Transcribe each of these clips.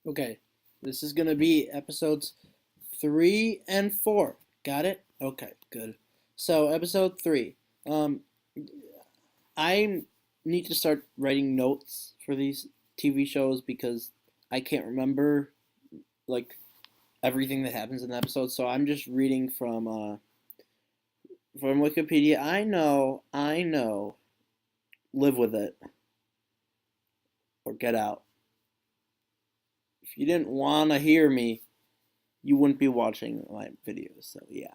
Okay, this is gonna be episodes 3 and 4. Got it? Okay, good. So episode 3. Um, I need to start writing notes for these TV shows because I can't remember like everything that happens in the episode. So I'm just reading from Wikipedia. I know. Live with it or get out. If you didn't want to hear me, you wouldn't be watching my videos. So yeah.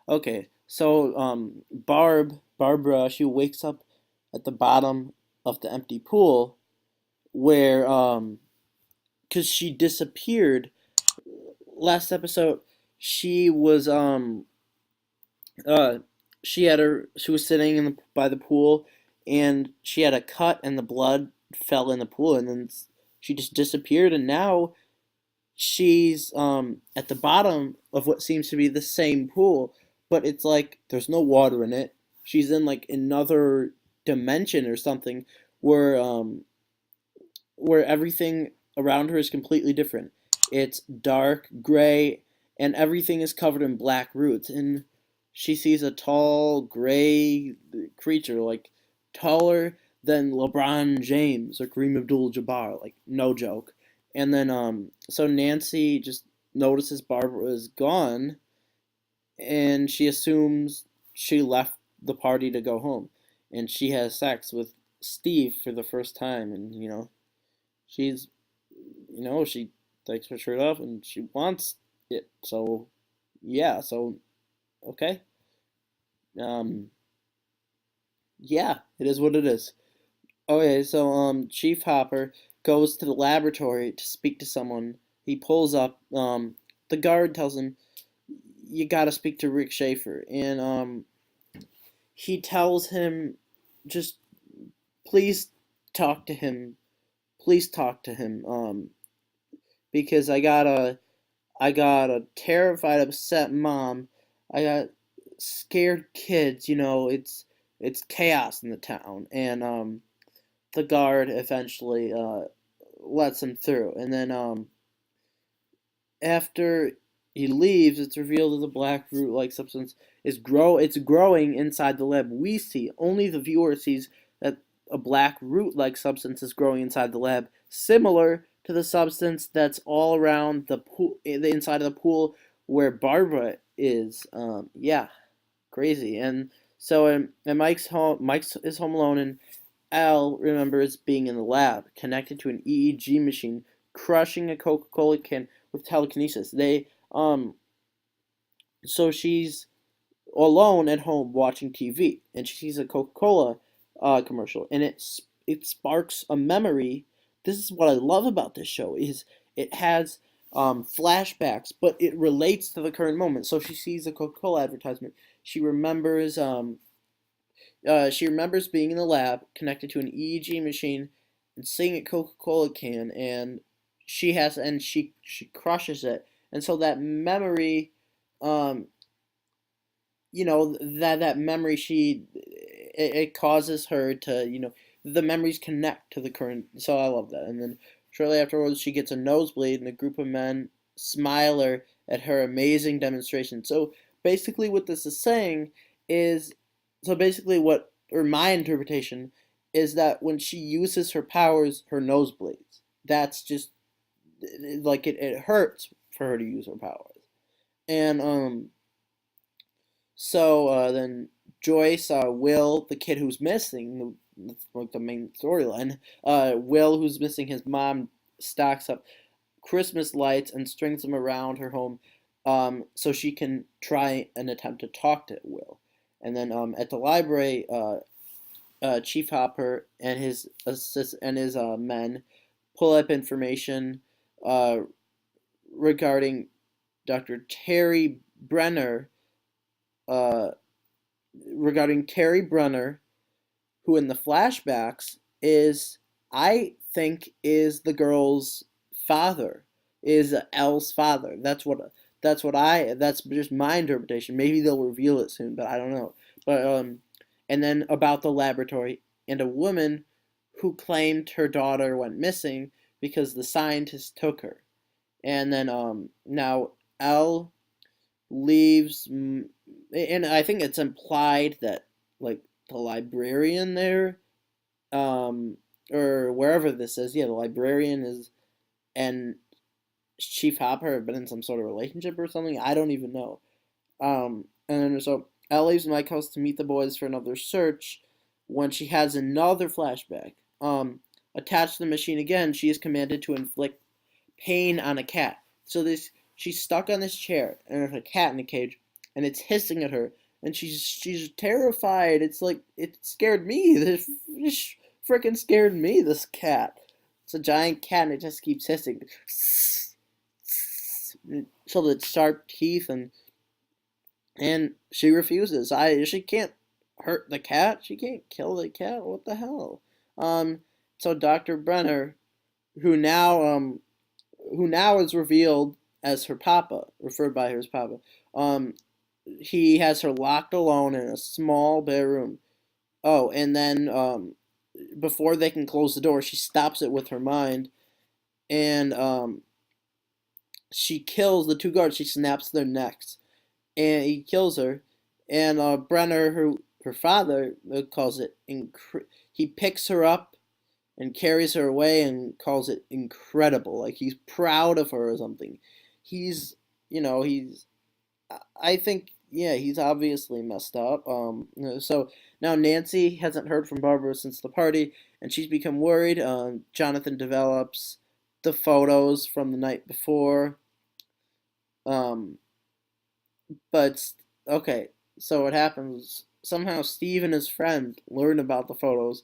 Okay, so Barbara, she wakes up at the bottom of the empty pool where cuz she disappeared last episode. She was uh she was sitting by the pool, and she had a cut and the blood fell in the pool, and then she just disappeared, and now she's at the bottom of what seems to be the same pool, but it's like there's no water in it. She's in like another dimension or something where everything around her is completely different. It's dark gray, and everything is covered in black roots, and she sees a tall gray creature, like taller than LeBron James or Kareem Abdul-Jabbar, like no joke. And then so Nancy just notices Barbara is gone, and she assumes she left the party to go home, and she has sex with Steve for the first time, and she's she takes her shirt off and she wants it. So yeah, so okay. Um yeah, it is what it is. Okay, so Chief Hopper goes to the laboratory to speak to someone. He pulls up. The guard tells him, "You gotta speak to Rick Schaefer," and he tells him, "Just please talk to him. Please talk to him. Because I got a terrified, upset mom. I got scared kids. It's chaos in the town." And the guard eventually lets him through. And then after he leaves, it's revealed that the black root-like substance it's growing inside the lab. We see only the viewer sees that a black root-like substance is growing inside the lab, similar to the substance that's all around the pool, the inside of the pool where Barbara is. Yeah, crazy. And so, and Mike's home. Mike's is home alone, and Al remembers being in the lab, connected to an EEG machine, crushing a Coca-Cola can with telekinesis. So she's alone at home watching TV, and she sees a Coca-Cola commercial, and it sparks a memory. This is what I love about this show is it has flashbacks, but it relates to the current moment. So she sees a Coca-Cola advertisement. She remembers being in the lab, connected to an EEG machine, and seeing a Coca-Cola can, and she crushes it, and so that memory, um, that memory it causes her to the memories connect to the current. So I love that. And then shortly afterwards, she gets a nosebleed, and a group of men smile at her amazing demonstration. So basically, what this is saying is, so basically, what or my interpretation is that when she uses her powers, her nose bleeds. That's just like it hurts for her to use her powers. And so then Joyce, Will, the kid who's missing, that's like the main storyline. Will, who's missing his mom, stacks up Christmas lights and strings them around her home, so she can try and attempt to talk to Will. And then at the library, Chief Hopper and his men pull up information uh, regarding Dr. Uh, Terry Brunner, who in the flashbacks is, I think, is the girl's father, is Elle's father. That's just my interpretation. Maybe they'll reveal it soon, but I don't know. But and then about the laboratory and a woman who claimed her daughter went missing because the scientist took her. And then now Elle leaves, and I think it's implied that like the librarian there, um, or wherever this is, yeah, the librarian is, and Chief Hopper have been in some sort of relationship or something. I don't even know. And then so Elle leaves Mike House to meet the boys for another search when she has another flashback. Attached to the machine again, she is commanded to inflict pain on a cat. So this she's stuck on this chair and there's a cat in a cage and it's hissing at her and she's terrified. It's like it scared me. This freaking scared me, this cat. It's a giant cat and it just keeps hissing. So the sharp teeth and she refuses. She can't hurt the cat. She can't kill the cat. What the hell? Um so Dr. Brenner, who now is revealed as her papa, referred by her as papa. Um, he has her locked alone in a small bare room. Oh, and then before they can close the door, she stops it with her mind, and she kills the two guards. She snaps their necks, and he kills her. And Brenner, her father, calls it. He picks her up and carries her away and calls it incredible. Like he's proud of her or something. He's, he's. I think, yeah, he's obviously messed up. So now Nancy hasn't heard from Barbara since the party, and she's become worried. Jonathan develops the photos from the night before. Um, but okay, so what happens? Somehow Steve and his friend learn about the photos,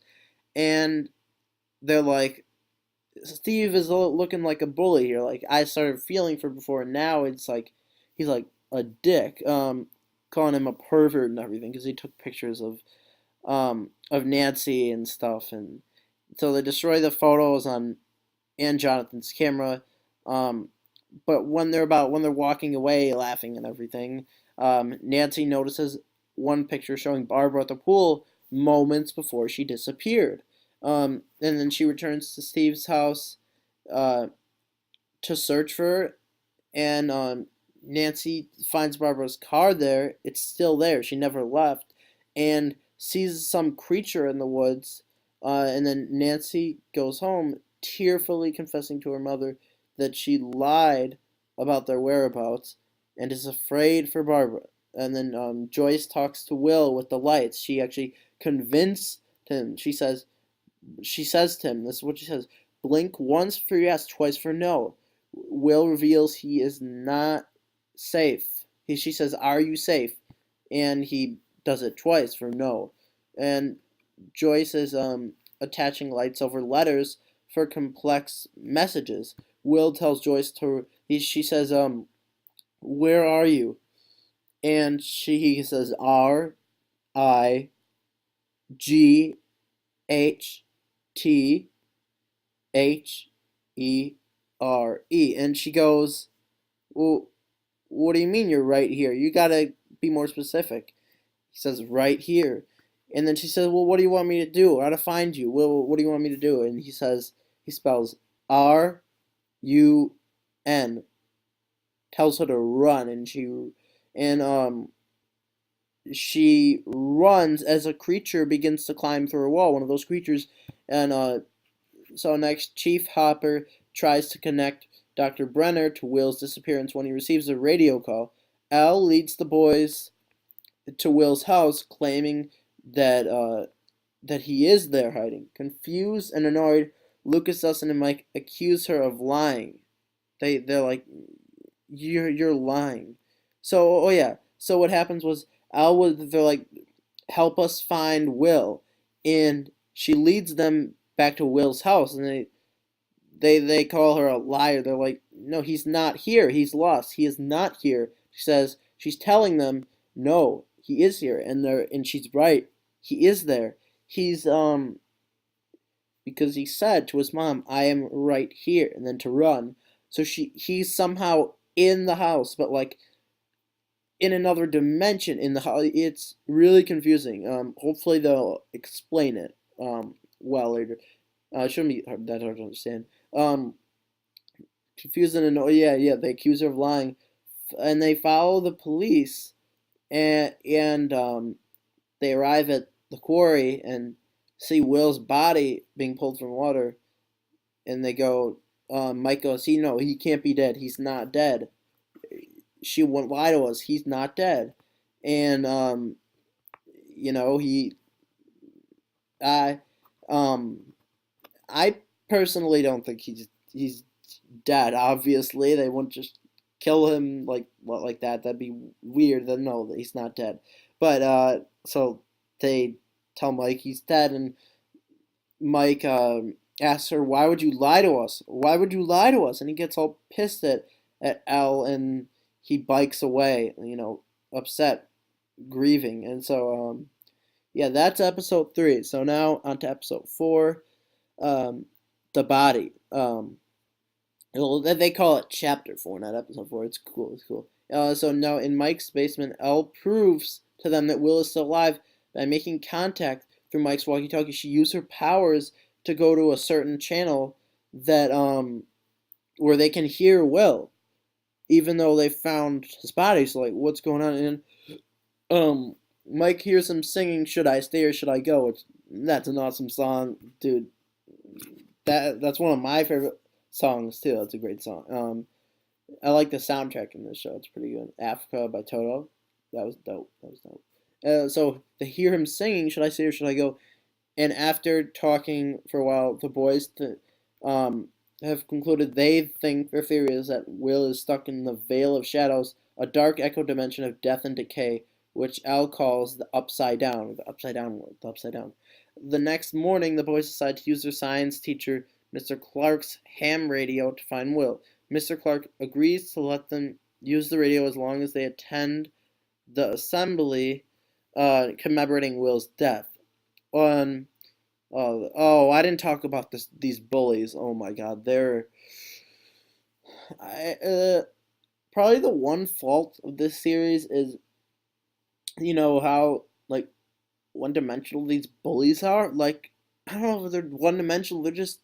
and they're like, Steve is looking like a bully here. Like I started feeling for before, and now it's like he's like a dick, calling him a pervert and everything because he took pictures of Nancy and stuff, and so they destroy the photos on and Jonathan's camera. Um, but when they're walking away, laughing and everything, Nancy notices one picture showing Barbara at the pool moments before she disappeared. And then she returns to Steve's house uh, to search for her, and Nancy finds Barbara's car there. It's still there. She never left, and sees some creature in the woods. And then Nancy goes home, tearfully confessing to her mother that she lied about their whereabouts and is afraid for Barbara. And then Joyce talks to Will with the lights. She actually convinced him. She says to him, this is what she says: blink once for yes, twice for no. Will reveals he is not safe. She says, "Are you safe?" And he does it twice for no. And Joyce is attaching lights over letters for complex messages. Will tells Joyce she says, "Where are you?" And he says, RIGHTHERE. And she goes, "Well, what do you mean you're right here? You gotta be more specific." He says, "Right here." And then she says, "Well, what do you want me to do? How to find you? Well, what do you want me to do?" And he spells RUN, tells her to run, and and she runs as a creature begins to climb through a wall, one of those creatures. And so next, Chief Hopper tries to connect Dr. Brenner to Will's disappearance when he receives a radio call. Elle leads the boys to Will's house, claiming that that he is there hiding. Confused and annoyed, Lucas, Dustin, and Mike accuse her of lying. They're like, you're lying. So yeah. So what happens was they're like, help us find Will, and she leads them back to Will's house, and they call her a liar. They're like, no, he's not here. He's lost. He is not here. She's telling them, no, he is here, and she's right. He is there. He's because he said to his mom, "I am right here," and then to run. So he's somehow in the house, but like in another dimension in the house. It's really confusing. Hopefully they'll explain it well later. It shouldn't be that hard to understand. Um, confused and annoyed. Yeah, they accuse her of lying, and they follow the police, and they arrive at the quarry and see Will's body being pulled from water, and they go. Mike goes, he can't be dead. He's not dead. She won't lie to us. He's not dead, and he, I, um, I personally don't think he's dead. Obviously, they wouldn't just kill him like that. That'd be weird. Then no, he's not dead. But so they tell Mike he's dead, and Mike asks her, "Why would you lie to us? Why would you lie to us?" And he gets all pissed at Al, and he bikes away. Upset, grieving, and so yeah, that's episode 3. So now on to episode 4, um, the body. Well, they call it chapter 4, not episode 4. It's cool. It's cool. So now in Mike's basement, Elle proves to them that Will is still alive by making contact through Mike's walkie-talkie. She used her powers to go to a certain channel that where they can hear Will, even though they found his body. So like, what's going on? And Mike hears him singing "Should I Stay or Should I Go?" That's an awesome song, dude. That's one of my favorite songs too. That's a great song. I like the soundtrack in this show. It's pretty good. Africa by Toto. That was dope. That was dope. So they hear him singing "Should I Stay or Should I Go?" And after talking for a while, the boys have concluded they think their theory is that Will is stuck in the Veil of Shadows, a dark echo dimension of death and decay, which Al calls the Upside Down, or the Upside Down world, the Upside Down. The next morning, the boys decide to use their science teacher, Mr. Clark's ham radio, to find Will. Mr. Clark agrees to let them use the radio as long as they attend the assembly commemorating Will's death. On I didn't talk about these bullies. Oh my God, they're probably the one fault of this series is how like one-dimensional these bullies are. Like, I don't know if they're one-dimensional. They're just,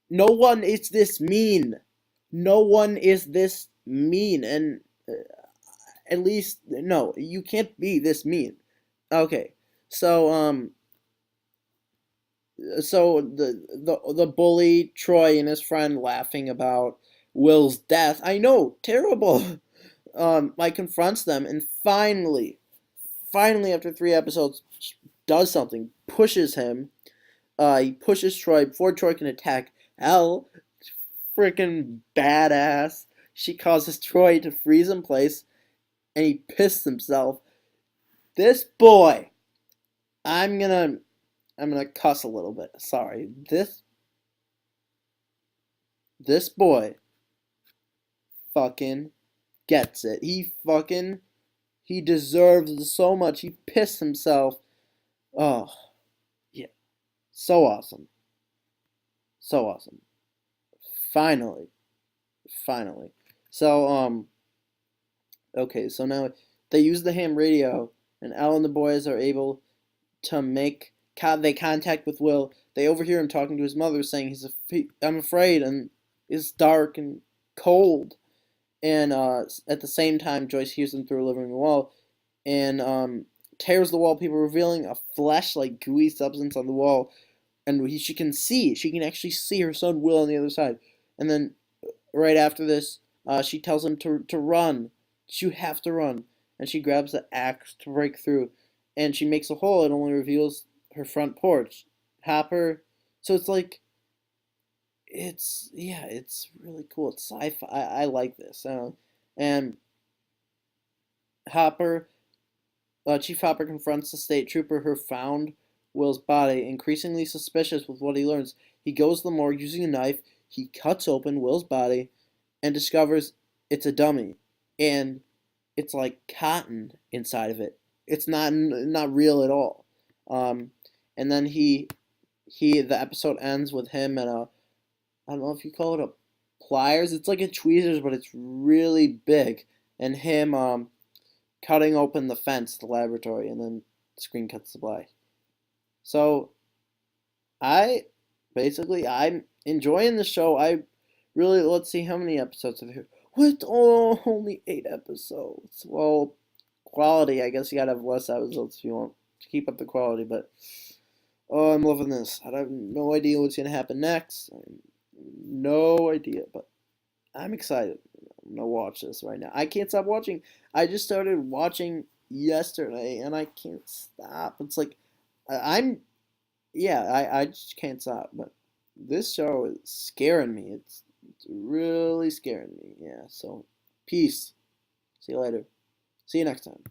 no one is this mean. No one is this mean, and at least no, you can't be this mean. Okay, so the bully Troy and his friend laughing about Will's death. I know, terrible. Mike confronts them and finally after 3 episodes, does something, pushes him. He pushes Troy before Troy can attack. Elle, freaking badass. She causes Troy to freeze in place, and he pissed himself. This boy, I'm gonna cuss a little bit. Sorry. This boy fucking gets it. He deserves so much. He pissed himself. Oh, yeah. So awesome. So awesome. Finally. Finally. So, okay, so now they use the ham radio, and Al and the boys are able to make they contact with Will. They overhear him talking to his mother, saying I'm afraid, and it's dark and cold. And at the same time, Joyce hears them through a living room wall, and tears the wallpaper, revealing a flesh-like gooey substance on the wall. And she can actually see her son Will on the other side. And then right after this, she tells him to run. You have to run. And she grabs the axe to break through. And she makes a hole. It only reveals her front porch. Hopper. So it's like, it's really cool. It's sci-fi. I like this. And Hopper, Chief Hopper confronts the state trooper who found Will's body, increasingly suspicious with what he learns. He goes to the morgue using a knife. He cuts open Will's body and discovers it's a dummy, and it's like cotton inside of it. It's not real at all. Um, and then the episode ends with him at a, I don't know if you call it a pliers. It's like a tweezers, but it's really big, and him cutting open the fence, the laboratory, and then the screen cuts to black. So I I'm enjoying the show. I Really, let's see how many episodes are there. What? Oh, only 8 episodes. Well, quality. I guess you gotta have less episodes if you want to keep up the quality. But oh, I'm loving this. I have no idea what's gonna happen next. No idea, but I'm excited. I'm gonna watch this right now. I can't stop watching. I just started watching yesterday, and I can't stop. It's like I'm yeah, I just can't stop. But this show is scaring me. It's really scaring me. Yeah. So peace. See you later. See you next time.